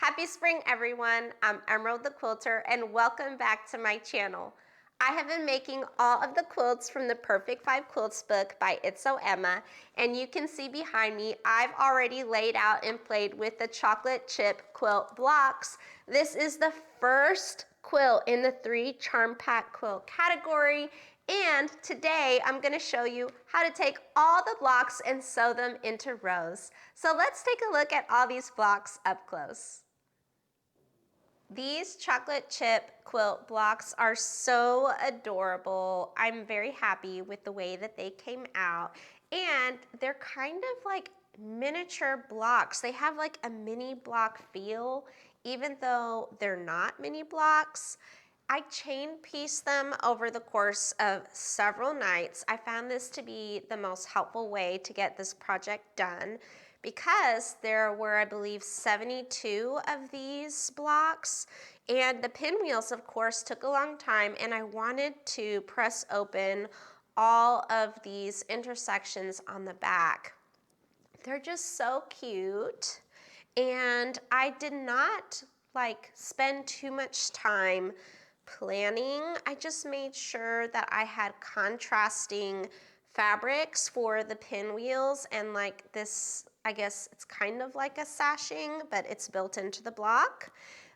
Happy spring, everyone. I'm Emerald the Quilter, and welcome back to my channel. I have been making all of the quilts from the Perfect 5 Quilts book by It's So Emma, and you can see behind me, I've already laid out and played with the Chocolate Chip Quilt blocks. This is the first quilt in the 3 Charm Pack quilt category, and today I'm going to show you how to take all the blocks and sew them into rows. So let's take a look at all these blocks up close. These chocolate chip quilt blocks are so adorable. I'm very happy with the way that they came out, and they're kind of like miniature blocks. They have like a mini block feel, even though they're not mini blocks. I chain pieced them over the course of several nights. I found this to be the most helpful way to get this project done because there were, I believe, 72 of these blocks, and the pinwheels, of course, took a long time, and I wanted to press open all of these intersections on the back. They're just so cute, and I did not spend too much time planning. I just made sure that I had contrasting fabrics for the pinwheels and like this, I guess it's kind of like a sashing, but it's built into the block.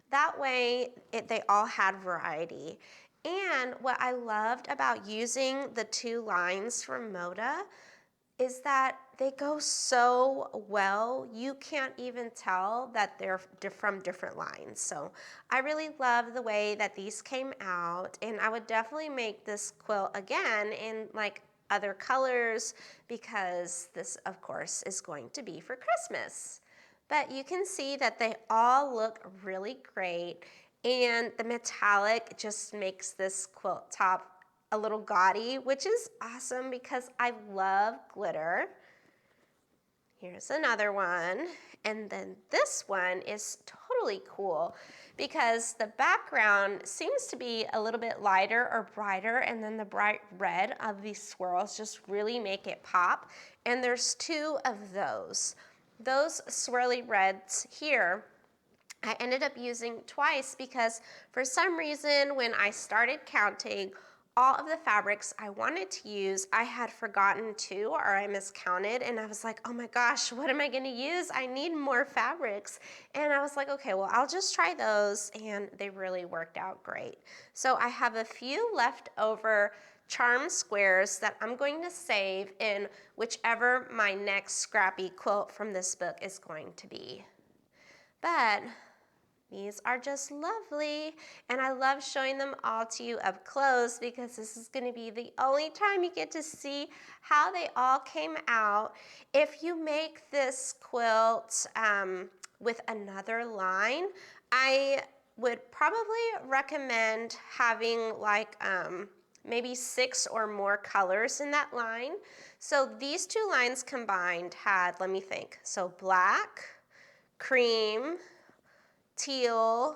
That way they all had variety. And what I loved about using the 2 lines from Moda is that they go so well, you can't even tell that they're from different lines. So I really love the way that these came out, and I would definitely make this quilt again in like other colors because this, of course, is going to be for Christmas. But you can see that they all look really great, and the metallic just makes this quilt top a little gaudy, which is awesome because I love glitter. Here's another one. And then this one is totally cool because the background seems to be a little bit lighter or brighter, and then the bright red of these swirls just really make it pop. And there's 2 of those. Those swirly reds here I ended up using twice because for some reason when I started counting all of the fabrics I wanted to use, I had forgotten 2 or I miscounted, and I was like, oh my gosh, what am I gonna use? I need more fabrics. And I was like, okay, well, I'll just try those, and they really worked out great. So I have a few leftover charm squares that I'm going to save in whichever my next scrappy quilt from this book is going to be. But these are just lovely, and I love showing them all to you up close because this is going to be the only time you get to see how they all came out. If you make this quilt with another line, I would probably recommend having like maybe 6 or more colors in that line. So these 2 lines combined had, let me think, so black, cream, teal,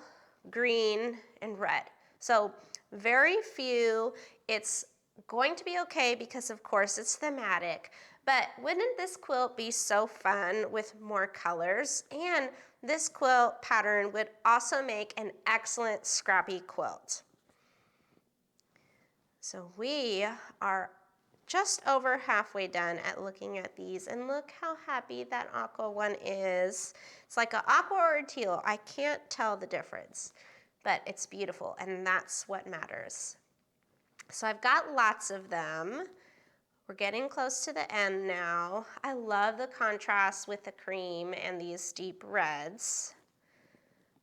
green, and red. So very few. It's going to be okay because of course it's thematic, but wouldn't this quilt be so fun with more colors? And this quilt pattern would also make an excellent scrappy quilt. So we are just over halfway done at looking at these, and look how happy that aqua one is. It's like an aqua or a teal. I can't tell the difference, but it's beautiful, and that's what matters. So I've got lots of them. We're getting close to the end now. I love the contrast with the cream and these deep reds.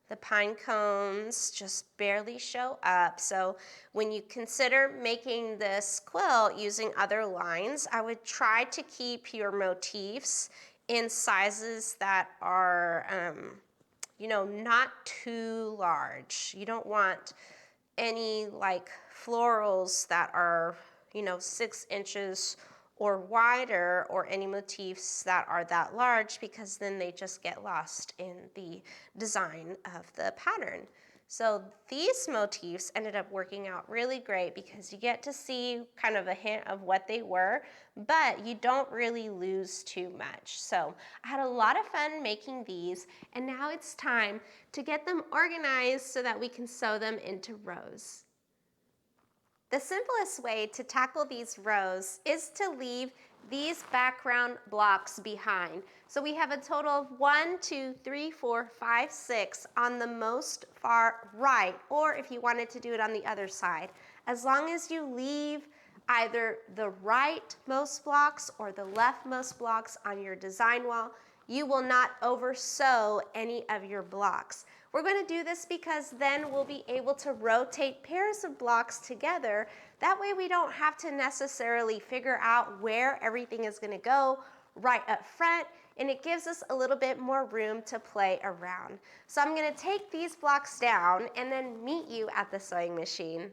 The pine cones just barely show up. So when you consider making this quilt using other lines, I would try to keep your motifs in sizes that are, not too large. You don't want any like florals that are, 6 inches or wider, or any motifs that are that large, because then they just get lost in the design of the pattern. So these motifs ended up working out really great because you get to see kind of a hint of what they were, but you don't really lose too much. So I had a lot of fun making these, and now it's time to get them organized so that we can sew them into rows. The simplest way to tackle these rows is to leave these background blocks behind. So we have a total of 1, 2, 3, 4, 5, 6 on the most far right, or if you wanted to do it on the other side. As long as you leave either the rightmost blocks or the leftmost blocks on your design wall, you will not over sew any of your blocks. We're going to do this because then we'll be able to rotate pairs of blocks together. That way we don't have to necessarily figure out where everything is going to go right up front, and it gives us a little bit more room to play around. So I'm going to take these blocks down and then meet you at the sewing machine.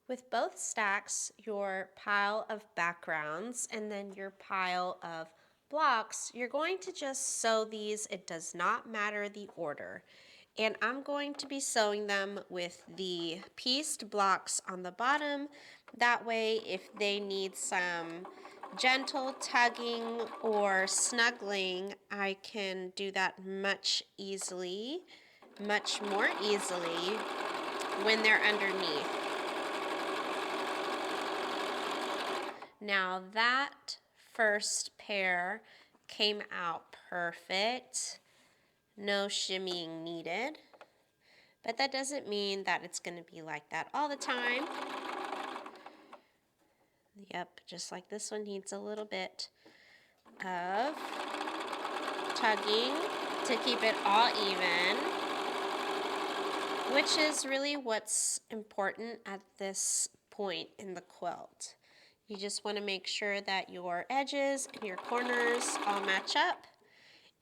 With both stacks, your pile of backgrounds and then your pile of blocks, you're going to just sew these. It does not matter the order. And I'm going to be sewing them with the pieced blocks on the bottom. That way, if they need some gentle tugging or snuggling, I can do that much more easily when they're underneath. Now that first pair came out perfect. No shimmying needed. But that doesn't mean that it's going to be like that all the time. Yep, just like this one needs a little bit of tugging to keep it all even, which is really what's important at this point in the quilt. You just want to make sure that your edges and your corners all match up,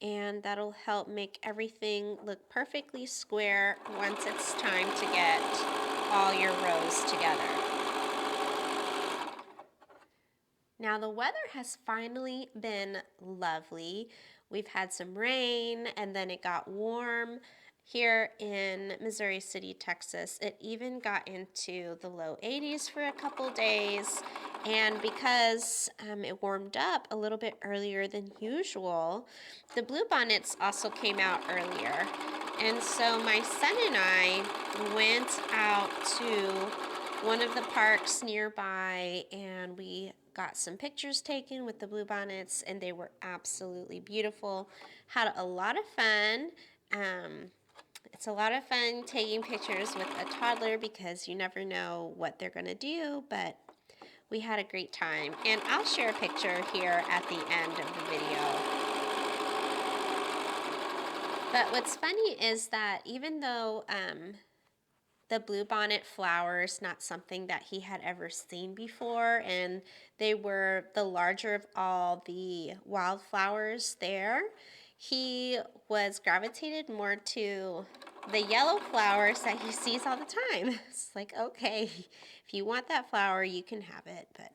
and that'll help make everything look perfectly square once it's time to get all your rows together. Now the weather has finally been lovely. We've had some rain and then it got warm. Here in Missouri City, Texas, it even got into the low 80s for a couple days. And because it warmed up a little bit earlier than usual, the bluebonnets also came out earlier. And so my son and I went out to one of the parks nearby and we got some pictures taken with the bluebonnets, and they were absolutely beautiful. Had a lot of fun. It's a lot of fun taking pictures with a toddler because you never know what they're going to do, but we had a great time. And I'll share a picture here at the end of the video. But what's funny is that even though the bluebonnet flowers, not something that he had ever seen before, and they were the larger of all the wildflowers there, he was gravitated more to the yellow flowers that he sees all the time. It's like, okay, if you want that flower, you can have it. But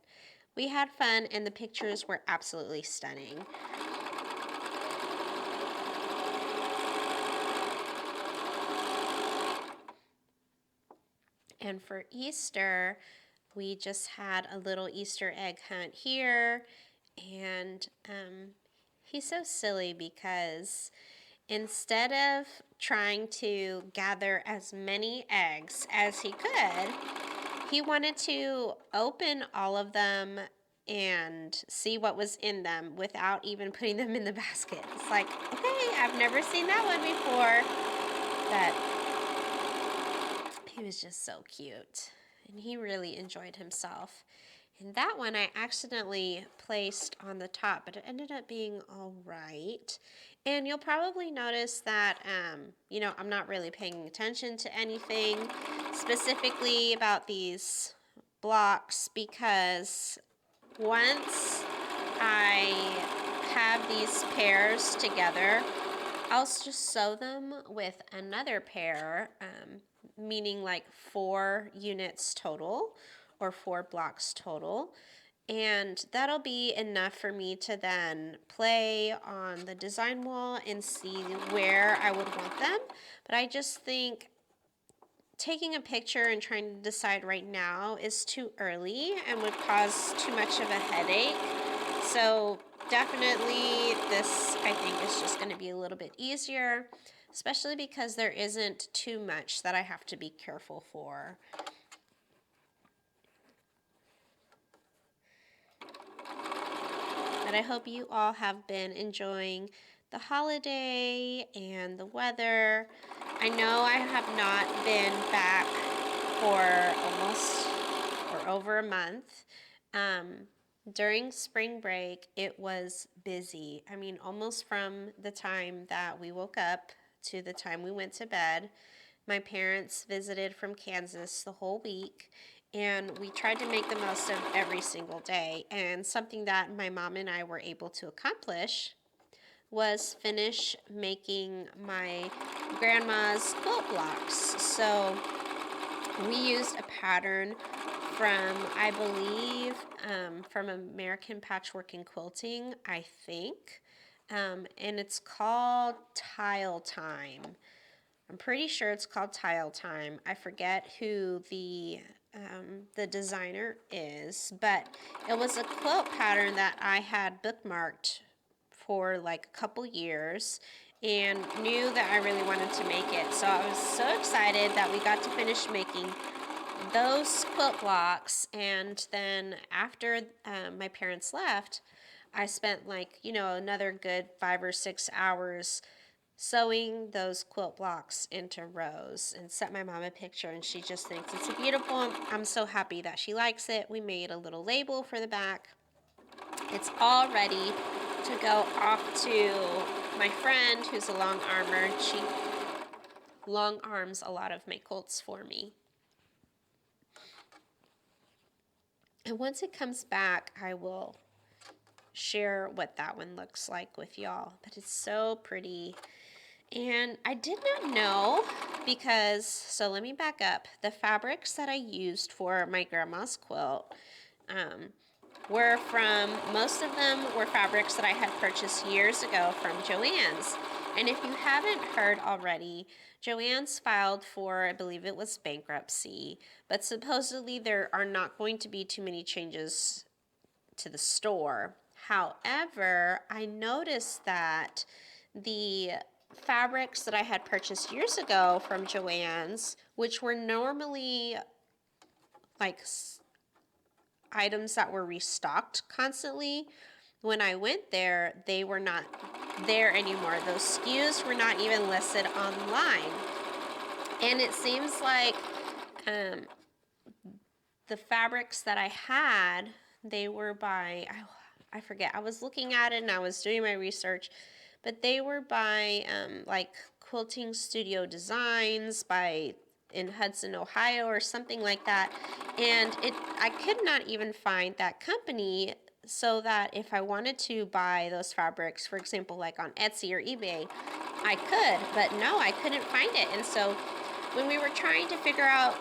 we had fun, and the pictures were absolutely stunning. And for Easter, we just had a little Easter egg hunt here, and he's so silly because instead of trying to gather as many eggs as he could, he wanted to open all of them and see what was in them without even putting them in the basket. It's like, okay, I've never seen that one before, but he was just so cute, and he really enjoyed himself. And that one I accidentally placed on the top, but it ended up being all right. And you'll probably notice that, you know, I'm not really paying attention to anything specifically about these blocks, because once I have these pairs together, I'll just sew them with another pair, meaning like 4 units total or 4 blocks total. And that'll be enough for me to then play on the design wall and see where I would want them. But I just think taking a picture and trying to decide right now is too early and would cause too much of a headache. So definitely this, I think, is just going to be a little bit easier, especially because there isn't too much that I have to be careful for. But I hope you all have been enjoying the holiday and the weather. I know I have not been back for almost or over a month. During spring break, it was busy. I mean, almost from the time that we woke up to the time we went to bed. My parents visited from Kansas the whole week, and we tried to make the most of every single day. And something that my mom and I were able to accomplish was finish making my grandma's quilt blocks. So we used a pattern from, I believe, from American Patchwork and Quilting, I think. And it's called Tile Time. I'm pretty sure it's called Tile Time. I forget who the designer is, but it was a quilt pattern that I had bookmarked for like a couple years and knew that I really wanted to make it. So I was so excited that we got to finish making those quilt blocks, and then after my parents left, I spent like, another good 5 or 6 hours sewing those quilt blocks into rows and sent my mom a picture, and she just thinks it's beautiful. I'm so happy that she likes it. We made a little label for the back. It's all ready to go off to my friend who's a long armer. She long arms a lot of my quilts for me. And once it comes back, I will share what that one looks like with y'all. But it's so pretty. And I did not know because, so let me back up. The fabrics that I used for my grandma's quilt were from, most of them were fabrics that I had purchased years ago from Joann's. And if you haven't heard already, Joann's filed for, I believe it was bankruptcy, but supposedly there are not going to be too many changes to the store. However, I noticed that the fabrics that I had purchased years ago from Joann's, which were normally like items that were restocked constantly, when I went there, they were not there anymore. Those SKUs were not even listed online. And it seems like the fabrics that I had, they were by, I forget, I was looking at it and I was doing my research, but they were by like Quilting Studio Designs in Hudson, Ohio or something like that. And I could not even find that company, so that if I wanted to buy those fabrics, for example, like on Etsy or eBay, I could, but no, I couldn't find it. And so when we were trying to figure out,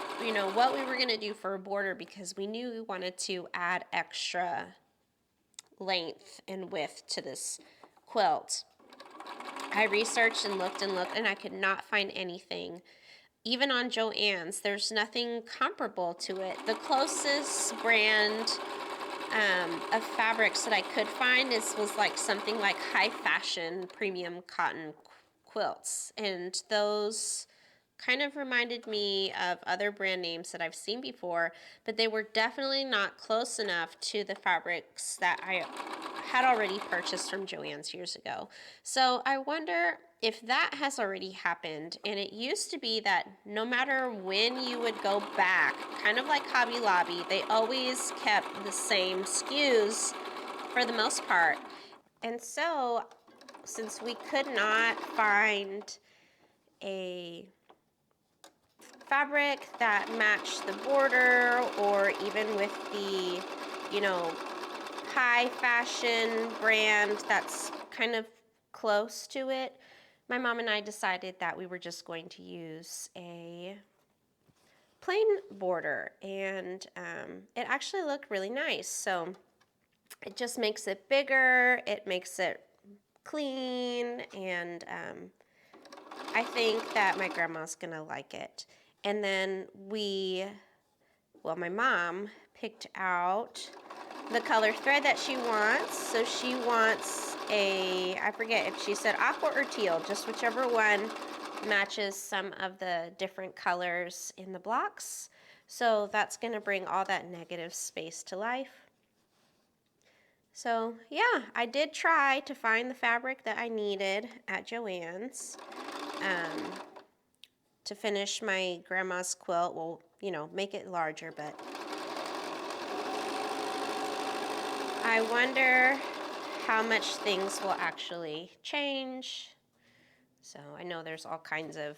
what we were going to do for a border, because we knew we wanted to add extra length and width to this quilt, I researched and looked, and I could not find anything. Even on Joann's, there's nothing comparable to it. The closest brand of fabrics that I could find was like something like high fashion premium cotton quilts, and those kind of reminded me of other brand names that I've seen before, but they were definitely not close enough to the fabrics that I had already purchased from Joann's years ago. So I wonder if that has already happened. And it used to be that no matter when you would go back, kind of like Hobby Lobby, they always kept the same SKUs for the most part. And so since we could not find a fabric that matched the border, or even with the, high fashion brand that's kind of close to it, my mom and I decided that we were just going to use a plain border, and it actually looked really nice. So it just makes it bigger, it makes it clean, and I think that my grandma's gonna like it. And then my mom picked out the color thread that she wants. So she wants I forget if she said aqua or teal, just whichever one matches some of the different colors in the blocks. So that's going to bring all that negative space to life. So yeah, I did try to find the fabric that I needed at Joann's to finish my grandma's quilt. Well, you know, make it larger, but I wonder how much things will actually change. So I know there's all kinds of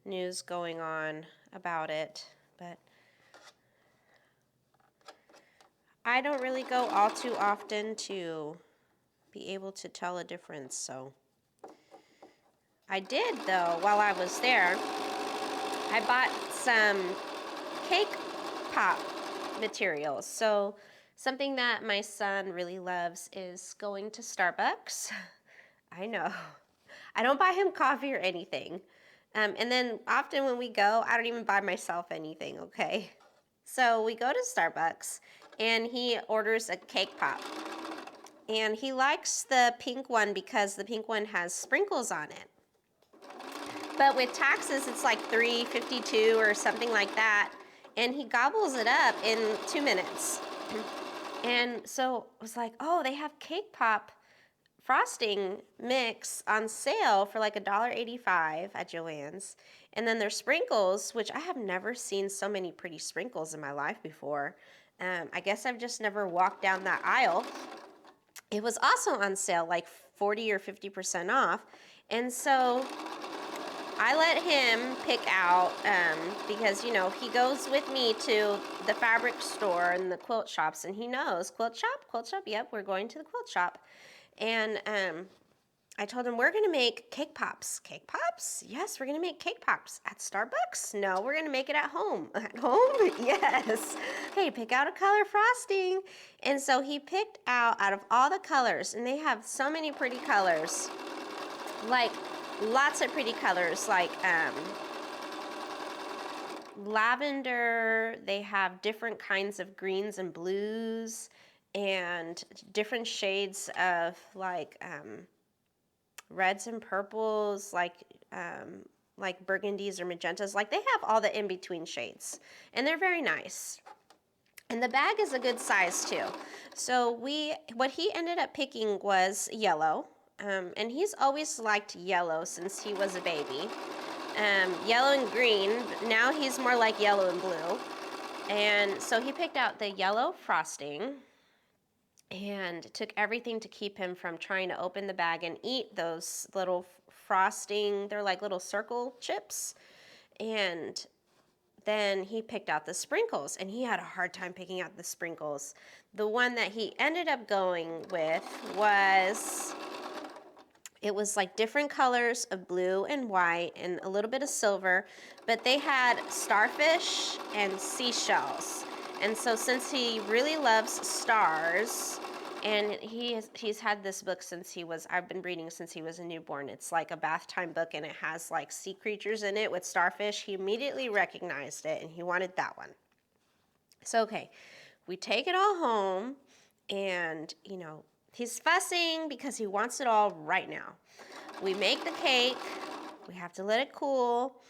news going on about it, but I don't really go all too often to be able to tell a difference. So I did, though, while I was there, I bought some cake pop materials. So something that my son really loves is going to Starbucks. I know. I don't buy him coffee or anything. And then often when we go, I don't even buy myself anything, okay? So we go to Starbucks and he orders a cake pop. And he likes the pink one because the pink one has sprinkles on it. But with taxes, it's like $3.52 or something like that. And he gobbles it up in 2 minutes. And so I was like, oh, they have cake pop frosting mix on sale for like $1.85 at Joann's. And then there's sprinkles, which I have never seen so many pretty sprinkles in my life before. I guess I've just never walked down that aisle. It was also on sale, like 40 or 50% off. And so I let him pick out, because, you know, he goes with me to the fabric store and the quilt shops, and he knows, quilt shop, yep, we're going to the quilt shop. And I told him, we're going to make cake pops. Cake pops? Yes, we're going to make cake pops. At Starbucks? No, we're going to make it at home. At home? Yes. Okay, pick out a color frosting. And so he picked out of all the colors, and they have so many pretty colors, like lots of pretty colors, like lavender. They have different kinds of greens and blues and different shades of like reds and purples, like burgundies or magentas. Like they have all the in-between shades, and they're very nice. And the bag is a good size too. So what he ended up picking was yellow, and he's always liked yellow since he was a baby. Yellow and green, but now he's more like yellow and blue. And so he picked out the yellow frosting, and it took everything to keep him from trying to open the bag and eat those little frosting. They're like little circle chips. And then he picked out the sprinkles, and he had a hard time picking out the sprinkles. The one that he ended up going with it was like different colors of blue and white and a little bit of silver, but they had starfish and seashells. And so since he really loves stars, and he's had this book since I've been reading since he was a newborn. It's like a bath time book, and it has like sea creatures in it with starfish. He immediately recognized it, and he wanted that one. So, okay, we take it all home, and, you know, he's fussing because he wants it all right now. We make the cake. We have to let it cool.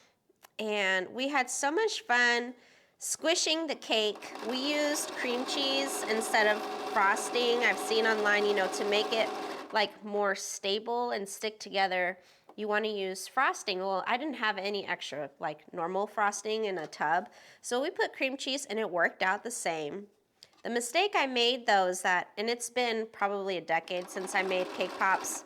And we had so much fun squishing the cake. We used cream cheese instead of frosting. I've seen online, you know, to make it like more stable and stick together, you want to use frosting. Well, I didn't have any extra like normal frosting in a tub. So we put cream cheese, and it worked out the same. The mistake I made, though, is that, and it's been probably a decade since I made cake pops,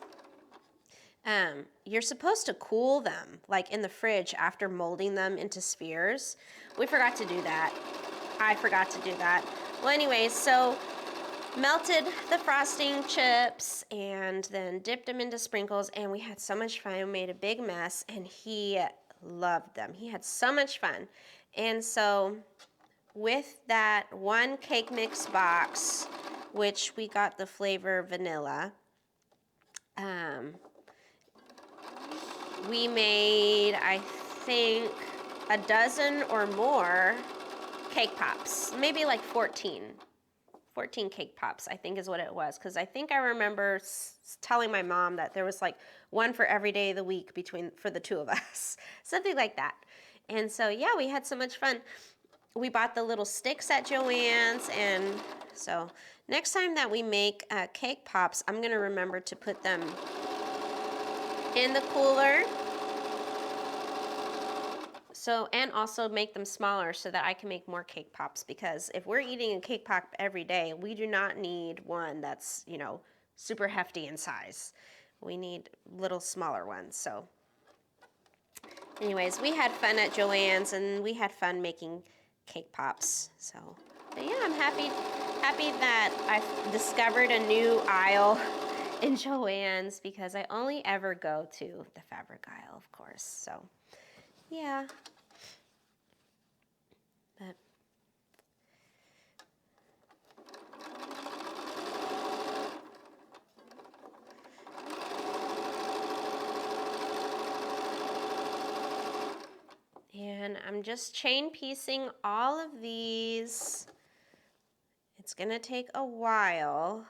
you're supposed to cool them, like in the fridge after molding them into spheres. We forgot to do that. I forgot to do that. Well, anyways, so melted the frosting chips and then dipped them into sprinkles, and we had so much fun. We made a big mess, and he loved them. He had so much fun. And so with that one cake mix box, which we got the flavor vanilla, we made, I think, a dozen or more cake pops, maybe like 14 cake pops, I think is what it was. Because I think I remember telling my mom that there was like one for every day of the week for the two of us, something like that. And so, yeah, we had so much fun. We bought the little sticks at Joann's, and so next time that we make cake pops, I'm gonna remember to put them in the cooler. So, and also make them smaller so that I can make more cake pops, because if we're eating a cake pop every day, we do not need one that's, you know, super hefty in size. We need little smaller ones. So anyways, we had fun at Joann's, and we had fun making cake pops. So, but yeah, I'm happy that I've discovered a new aisle in Joann's, because I only ever go to the fabric aisle, of course. So, yeah. But and I'm just chain piecing all of these. It's gonna take a while.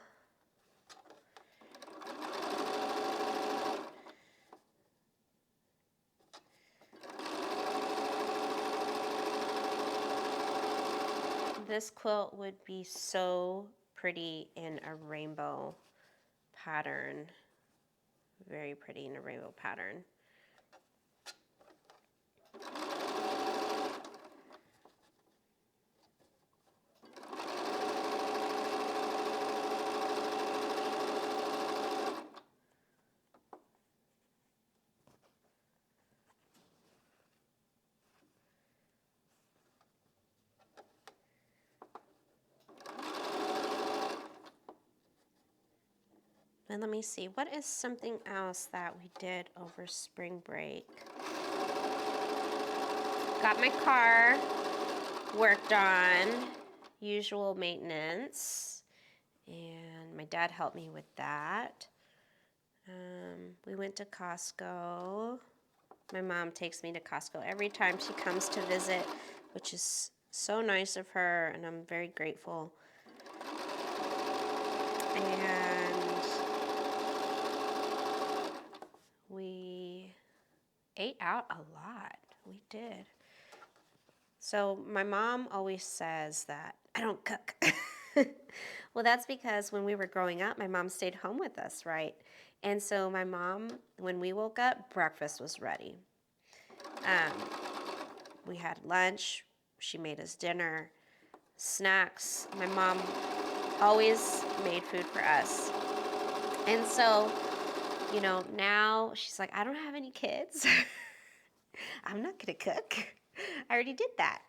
This quilt would be so pretty in a rainbow pattern. Very pretty in a rainbow pattern. And let me see, what is something else that we did over spring break? Got my car worked on, usual maintenance, and my dad helped me with that. We went to Costco. My mom takes me to Costco every time she comes to visit, which is so nice of her, and I'm very grateful. And we ate out a lot. We did. So my mom always says that I don't cook. Well, that's because when we were growing up, my mom stayed home with us, right? And so my mom, when we woke up, breakfast was ready. We had lunch. She made us dinner, snacks. My mom always made food for us. And so, you know, now she's like, I don't have any kids. I'm not gonna cook. I already did that.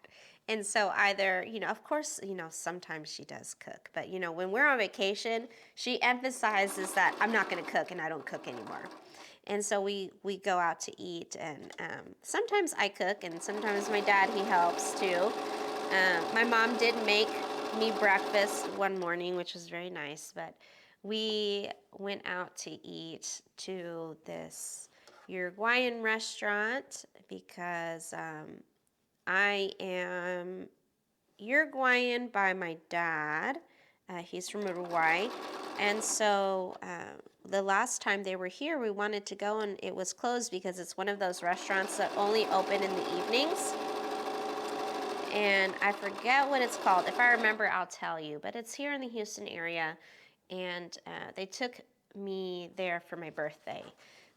And so either, you know, of course, you know, sometimes she does cook, but you know, when we're on vacation, she emphasizes that I'm not gonna cook and I don't cook anymore. And so we go out to eat, and sometimes I cook, and sometimes my dad, he helps too. My mom did make me breakfast one morning, which was very nice, but we went out to eat to this Uruguayan restaurant because I am Uruguayan by my dad. He's from Uruguay. And so the last time they were here, we wanted to go, and it was closed because it's one of those restaurants that only open in the evenings. And I forget what it's called. If I remember, I'll tell you. But it's here in the Houston area, and they took me there for my birthday.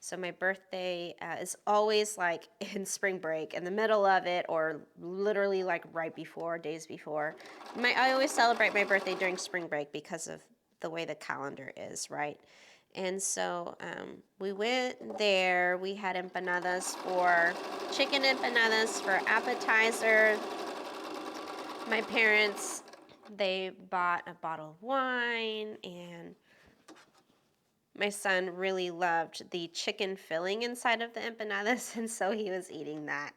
So my birthday is always like in spring break, in the middle of it, or literally like right before, days before. I always celebrate my birthday during spring break because of the way the calendar is, right? And so we went there. We had chicken empanadas for appetizer. My parents, they bought a bottle of wine, and my son really loved the chicken filling inside of the empanadas, and so he was eating that.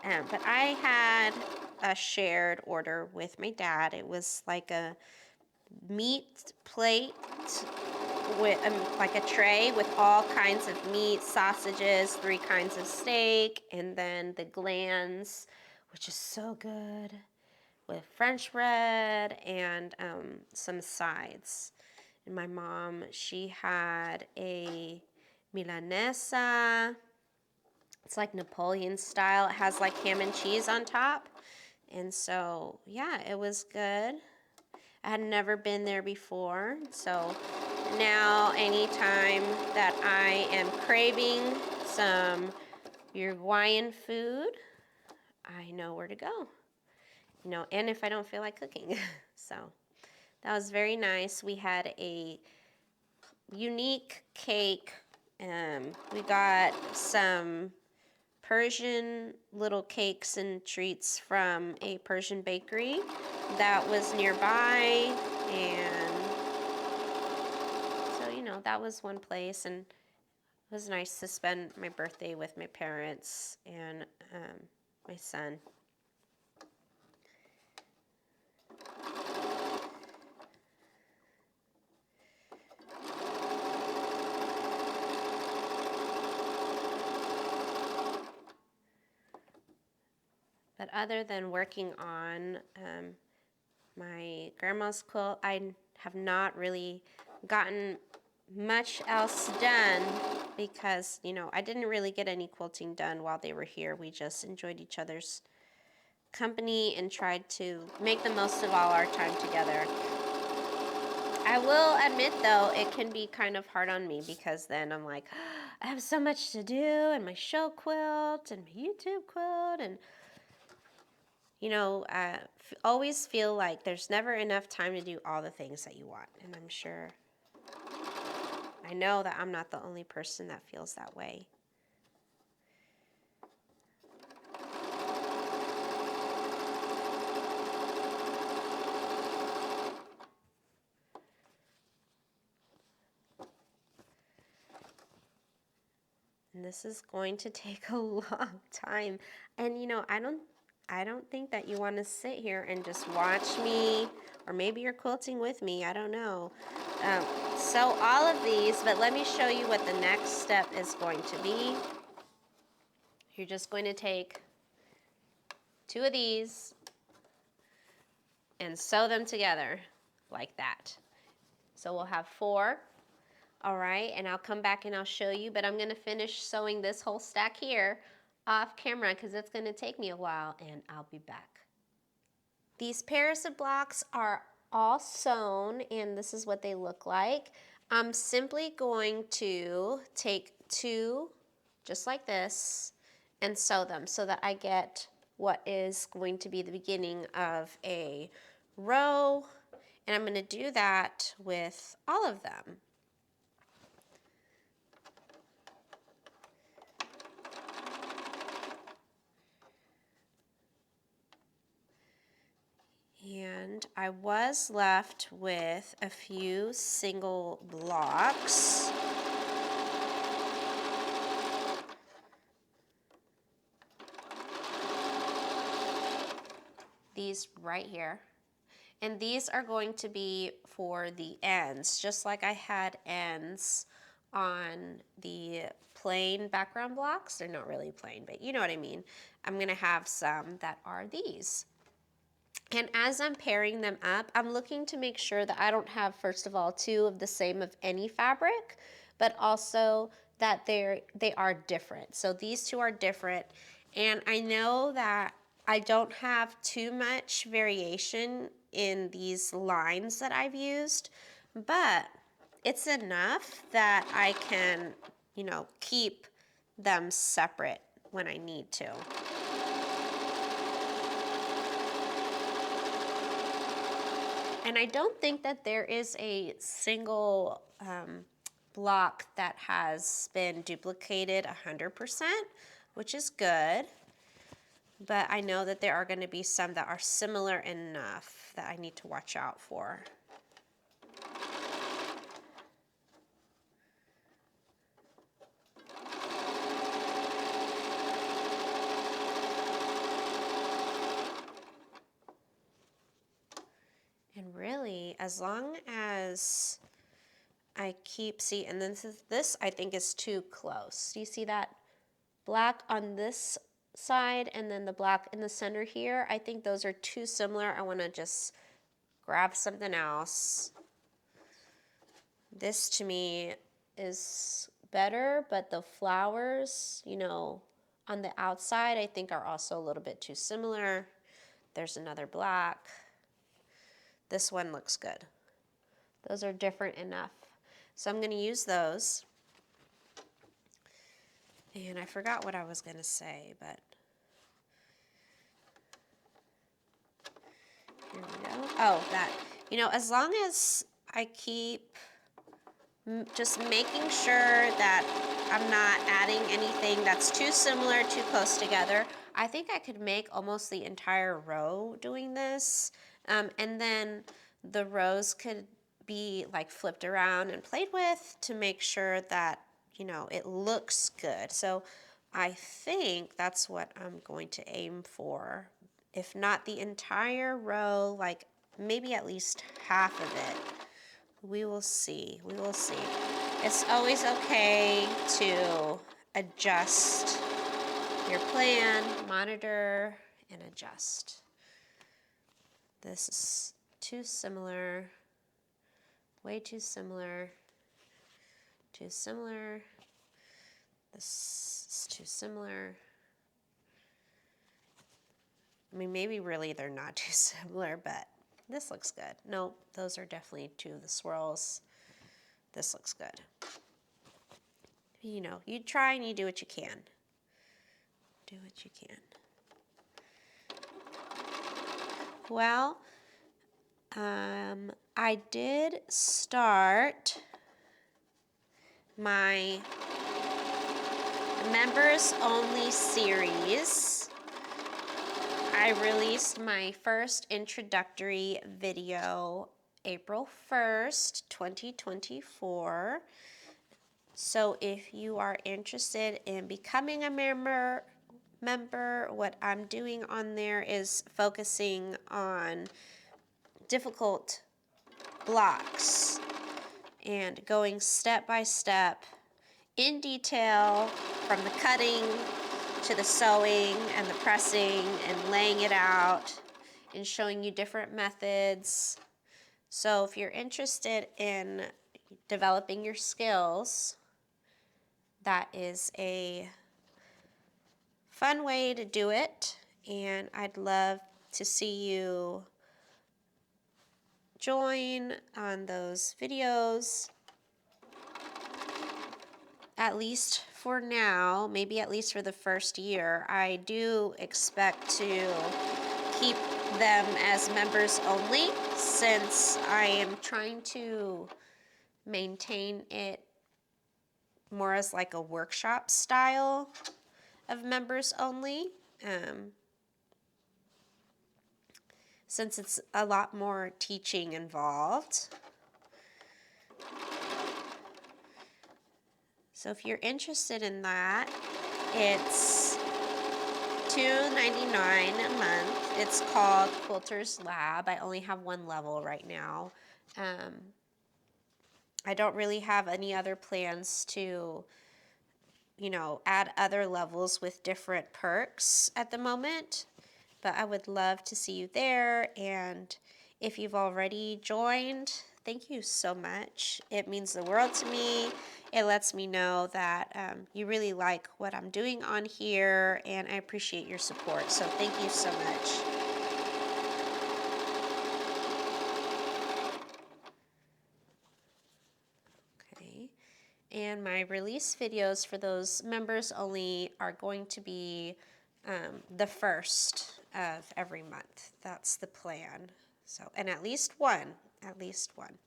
But I had a shared order with my dad. It was like a meat plate with like a tray with all kinds of meat, sausages, 3 kinds of steak, and then the glands, which is so good, with French bread and some sides. And my mom, she had a milanesa. It's like Napoleon style. It has like ham and cheese on top. And so, yeah, it was good. I had never been there before. So now anytime that I am craving some Uruguayan food, I know where to go. You know, and if I don't feel like cooking. So that was very nice. We had a unique cake. We got some Persian little cakes and treats from a Persian bakery that was nearby. And so, you know, that was one place. And it was nice to spend my birthday with my parents and my son. But other than working on my grandma's quilt, I have not really gotten much else done because, you know, I didn't really get any quilting done while they were here. We just enjoyed each other's company and tried to make the most of all our time together. I will admit, though, it can be kind of hard on me because then I'm like, I have so much to do, and my show quilt and my YouTube quilt, and you know, always feel like there's never enough time to do all the things that you want. And I'm sure, I know that I'm not the only person that feels that way. And this is going to take a long time. And you know, I don't think that you want to sit here and just watch me, or maybe you're quilting with me, I don't know. Sew all of these, but let me show you what the next step is going to be. You're just going to take 2 of these and sew them together like that. So we'll have 4. All right, and I'll come back and I'll show you, but I'm gonna finish sewing this whole stack here off camera because it's gonna take me a while, and I'll be back. These pairs of blocks are all sewn, and this is what they look like. I'm simply going to take 2, just like this, and sew them so that I get what is going to be the beginning of a row, and I'm gonna do that with all of them. And I was left with a few single blocks. These right here. And these are going to be for the ends, just like I had ends on the plain background blocks. They're not really plain, but you know what I mean. I'm gonna have some that are these. And as I'm pairing them up, I'm looking to make sure that I don't have, first of all, 2 of the same of any fabric, but also that they are different. So these 2 are different. And I know that I don't have too much variation in these lines that I've used, but it's enough that I can, you know, keep them separate when I need to. And I don't think that there is a single block that has been duplicated 100%, which is good. But I know that there are going to be some that are similar enough that I need to watch out for. And really, as long as I keep, see, and this I think is too close. Do you see that black on this side and then the black in the center here? I think those are too similar. I want to just grab something else. This to me is better, but the flowers, you know, on the outside I think are also a little bit too similar. There's another black. This one looks good. Those are different enough. So I'm going to use those. And I forgot what I was going to say, but here we go. Oh, that, you know, as long as I keep just making sure that I'm not adding anything that's too similar, too close together, I think I could make almost the entire row doing this. And then the rows could be like flipped around and played with to make sure that, you know, it looks good. So I think that's what I'm going to aim for. If not the entire row, like maybe at least half of it. We will see. We will see. It's always okay to adjust your plan, monitor, and adjust. This is too similar, way too similar, too similar. This is too similar. I mean, maybe really they're not too similar, but this looks good. No, those are definitely two of the swirls. This looks good. You know, you try and you do what you can. Do what you can. Well, I did start my members only series. I released my first introductory video April 1st, 2024. So if you are interested in becoming a member, what I'm doing on there is focusing on difficult blocks and going step by step in detail from the cutting to the sewing and the pressing and laying it out and showing you different methods. So if you're interested in developing your skills, that is a fun way to do it, and I'd love to see you join on those videos, at least for now, maybe at least for the first year. I do expect to keep them as members only, since I am trying to maintain it more as like a workshop style of members only, since it's a lot more teaching involved. So if you're interested in that, it's $2.99 a month. It's called Quilter's Lab. I only have one level right now. I don't really have any other plans to, you know, add other levels with different perks at the moment, but I would love to see you there. And if you've already joined, thank you so much. It means the world to me. It lets me know that you really like what I'm doing on here, and I appreciate your support. So thank you so much. Okay. And my release videos for those members only are going to be the first of every month. That's the plan. So, and at least one, at least one.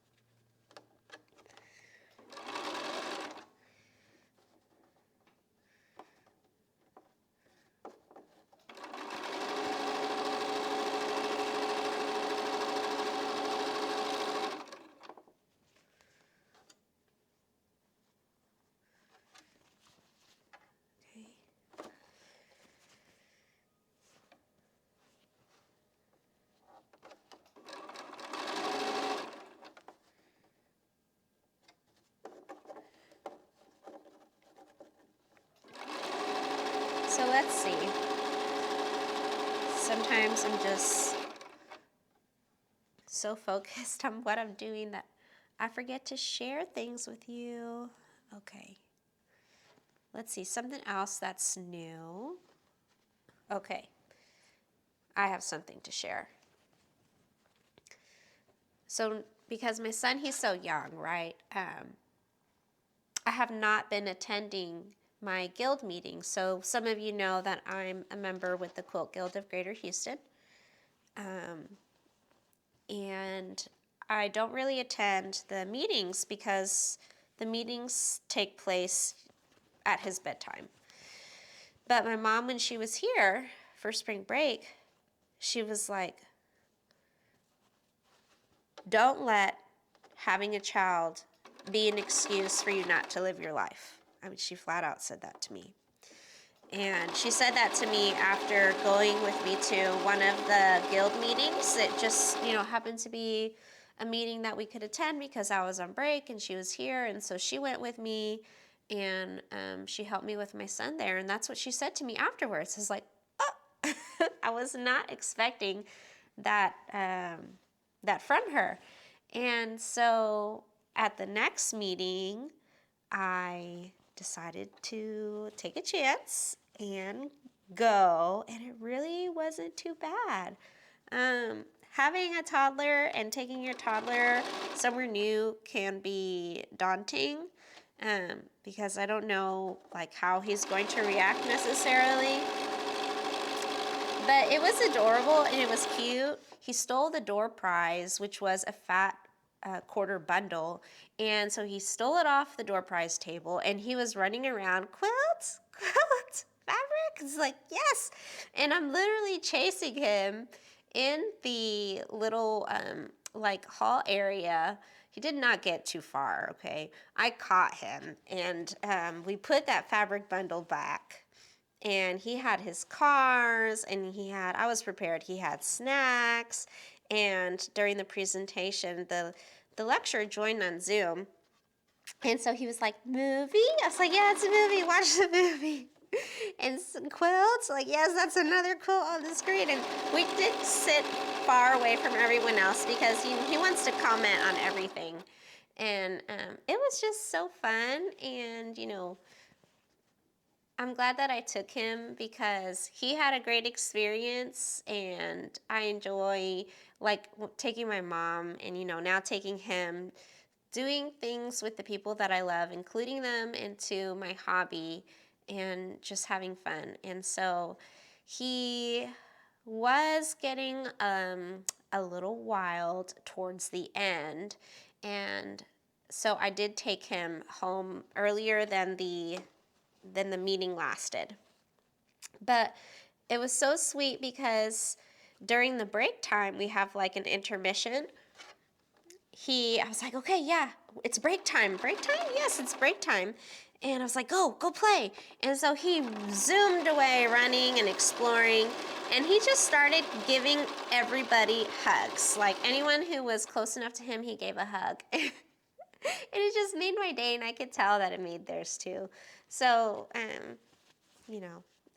So let's see. Sometimes I'm just so focused on what I'm doing that I forget to share things with you. Okay. Let's see, something else that's new. Okay. I have something to share. So because my son, he's so young, right? I have not been attending my guild meetings. So some of you know that I'm a member with the Quilt Guild of Greater Houston. And I don't really attend the meetings because the meetings take place at his bedtime. But my mom, when she was here for spring break, she was like, don't let having a child be an excuse for you not to live your life. I mean, she flat out said that to me. And she said that to me after going with me to one of the guild meetings. It just, happened to be a meeting that we could attend because I was on break and she was here. And so she went with me and she helped me with my son there. And that's what she said to me afterwards. I was like, oh, I was not expecting that, that from her. And so at the next meeting, I decided to take a chance and go, and it really wasn't too bad. Having a toddler and taking your toddler somewhere new can be daunting because I don't know how he's going to react necessarily. But it was adorable and it was cute. He stole the door prize, which was a fat quarter bundle. And so he stole it off the door prize table and he was running around, quilts, fabric. It's like, yes. And I'm literally chasing him in the little hall area. He did not get too far, okay? I caught him and we put that fabric bundle back. And he had his cars, and I was prepared, he had snacks, and during the presentation, the lecturer joined on Zoom, and so he was like, movie? I was like, yeah, it's a movie, watch the movie. And some quilts, like, yes, that's another quilt on the screen, and we did sit far away from everyone else because he wants to comment on everything, and it was just so fun, and, I'm glad that I took him because he had a great experience and I enjoy taking my mom and now taking him, doing things with the people that I love, including them into my hobby and just having fun. And so he was getting a little wild towards the end, and so I did take him home earlier than the meeting lasted. But it was so sweet because during the break time, we have an intermission. I was like, okay, yeah, it's break time. Break time? Yes, it's break time. And I was like, go play. And so he zoomed away running and exploring. And he just started giving everybody hugs. Anyone who was close enough to him, he gave a hug. And it just made my day, and I could tell that it made theirs too. So,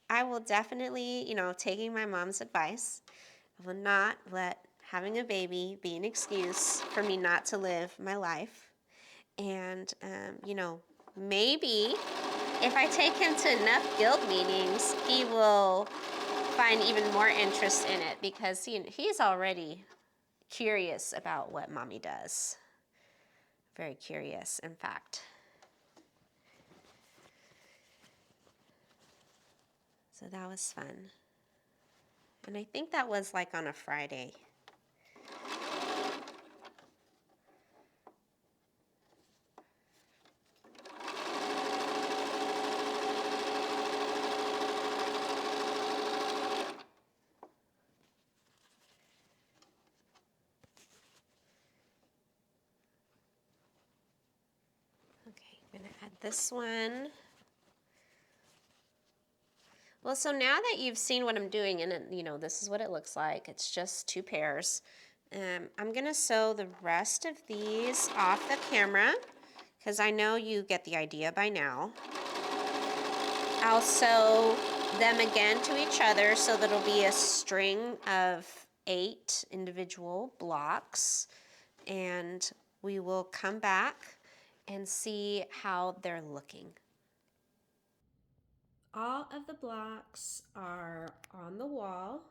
I will definitely, taking my mom's advice, I will not let having a baby be an excuse for me not to live my life. And, maybe if I take him to enough guild meetings, he will find even more interest in it because he's already curious about what mommy does. Very curious, in fact. So that was fun. And I think that was on a Friday. Okay, I'm gonna add this one. Well, so now that you've seen what I'm doing, and this is what it looks like. It's just 2 pairs. I'm gonna sew the rest of these off the camera because I know you get the idea by now. I'll sew them again to each other so that it'll be a string of 8 individual blocks, and we will come back and see how they're looking. All of the blocks are on the wall.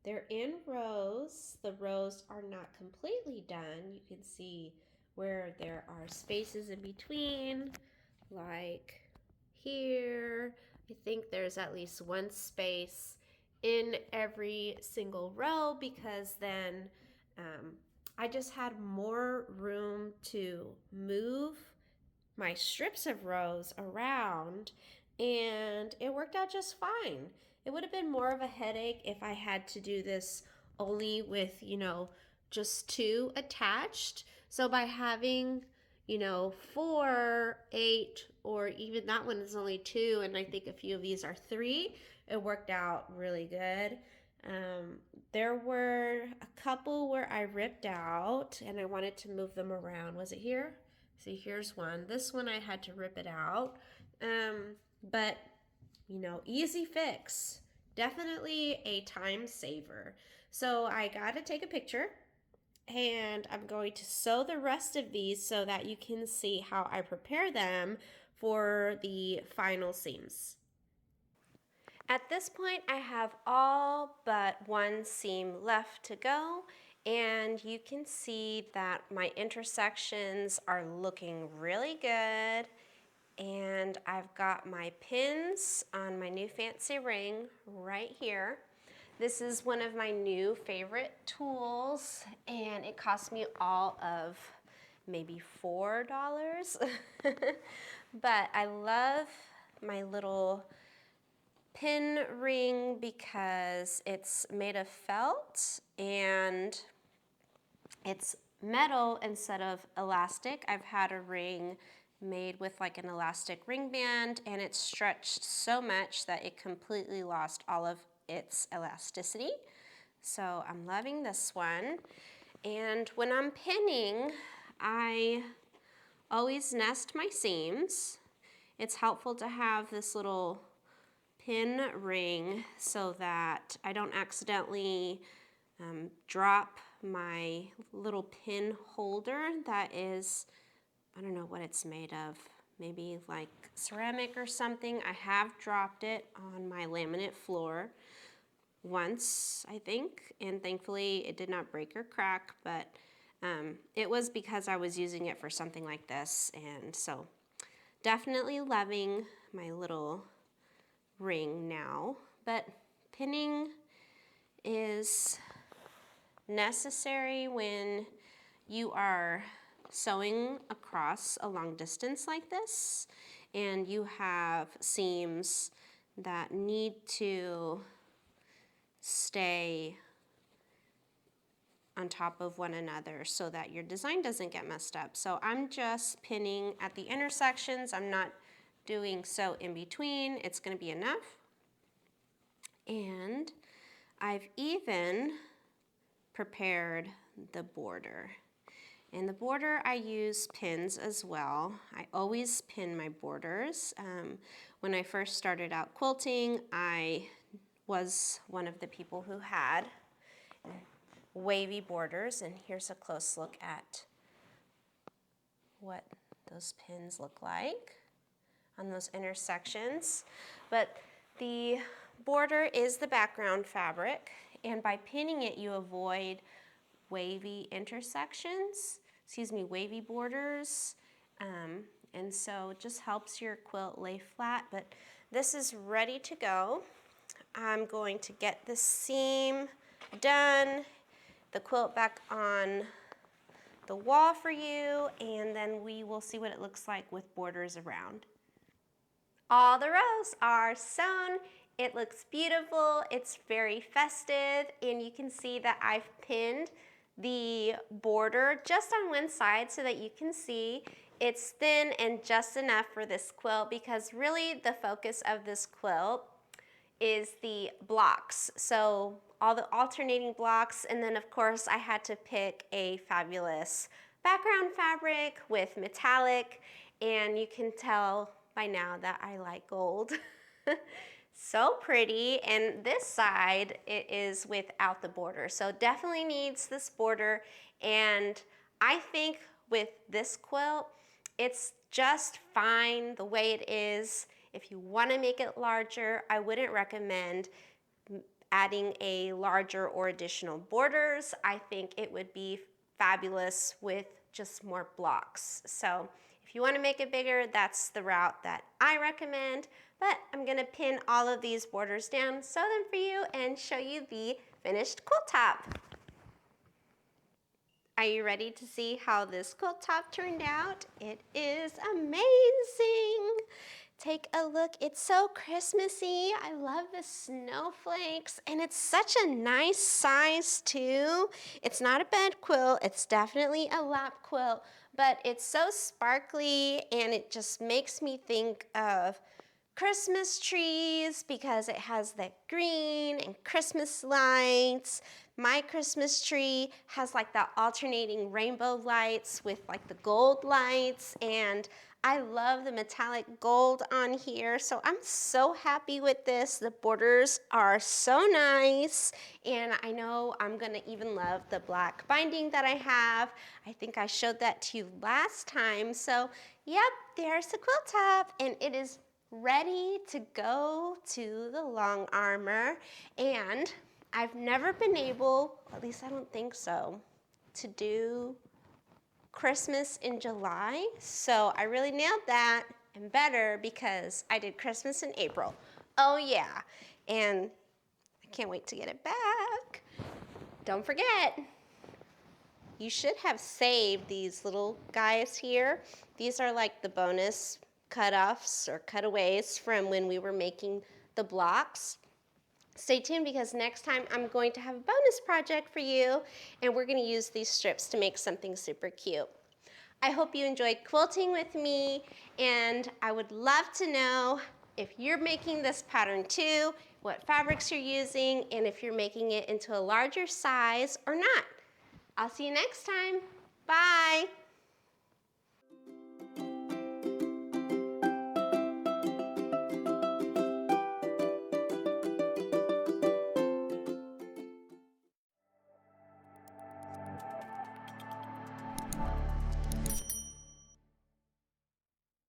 They're in rows. The rows are not completely done. You can see where there are spaces in between, like here. I think there's at least one space in every single row because then I just had more room to move my strips of rows around, and it worked out just fine. It would have been more of a headache if I had to do this only with, just 2 attached. So by having, 4, 8, or even that one is only 2, and I think a few of these are 3, it worked out really good. There were a couple where I ripped out and I wanted to move them around. Was it here? See, here's one. This one I had to rip it out. But, easy fix. Definitely a time saver. So I got to take a picture, and I'm going to sew the rest of these so that you can see how I prepare them for the final seams. At this point, I have all but one seam left to go, and you can see that my intersections are looking really good, and I've got my pins on my new fancy ring right here. This is one of my new favorite tools, and it cost me all of maybe $4. But I love my little pin ring because it's made of felt and it's metal instead of elastic. I've had a ring made with like an elastic ring band, and it's stretched so much that it completely lost all of its elasticity. So I'm loving this one. And when I'm pinning, I always nest my seams. It's helpful to have this little pin ring so that I don't accidentally drop my little pin holder that is, I don't know what it's made of, maybe like ceramic or something. I have dropped it on my laminate floor once, I think, and thankfully it did not break or crack, but it was because I was using it for something like this. And so definitely loving my little ring now, but pinning is necessary when you are sewing across a long distance like this and you have seams that need to stay on top of one another so that your design doesn't get messed up. So I'm just pinning at the intersections. I'm not doing so in between. It's going to be enough. And I've even prepared the border. And the border, I use pins as well. I always pin my borders. When I first started out quilting, I was one of the people who had wavy borders, and here's a close look at what those pins look like on those intersections. But the border is the background fabric, and by pinning it you avoid wavy intersections, wavy borders, and so it just helps your quilt lay flat. But this is ready to go. I'm going to get this seam done, the quilt back on the wall for you, and then we will see what it looks like with borders around. All the rows are sewn. It looks beautiful. It's very festive, and you can see that I've pinned the border just on one side so that you can see it's thin and just enough for this quilt, because really the focus of this quilt is the blocks. So all the alternating blocks, and then of course I had to pick a fabulous background fabric with metallic, and you can tell by now that I like gold. So pretty, and this side it is without the border, so definitely needs this border. And I think with this quilt it's just fine the way it is. If you want to make it larger, I wouldn't recommend adding a larger or additional borders. I think it would be fabulous with just more blocks. So if you want to make it bigger, that's the route that I recommend. But I'm going to pin all of these borders down, sew them for you, and show you the finished quilt top. Are you ready to see how this quilt top turned out? It is amazing. Take a look. It's so Christmassy. I love the snowflakes, and it's such a nice size too. It's not a bed quilt. It's definitely a lap quilt, but it's so sparkly, and it just makes me think of Christmas trees because it has that green and Christmas lights. My Christmas tree has like the alternating rainbow lights with like the gold lights, and I love the metallic gold on here, so I'm so happy with this. The borders are so nice, and I know I'm gonna even love the black binding that I have. I think I showed that to you last time. So yep, there's the quilt top, and it is ready to go to the long armor. And I've never been able, at least I don't think so, to do Christmas in July. So I really nailed that, and better because I did Christmas in April. Oh yeah, and I can't wait to get it back. Don't forget, you should have saved these little guys here. These are like the bonus cut-offs or cutaways from when we were making the blocks. Stay tuned because next time I'm going to have a bonus project for you, and we're going to use these strips to make something super cute. I hope you enjoyed quilting with me, and I would love to know if you're making this pattern too, what fabrics you're using, and if you're making it into a larger size or not. I'll see you next time. Bye.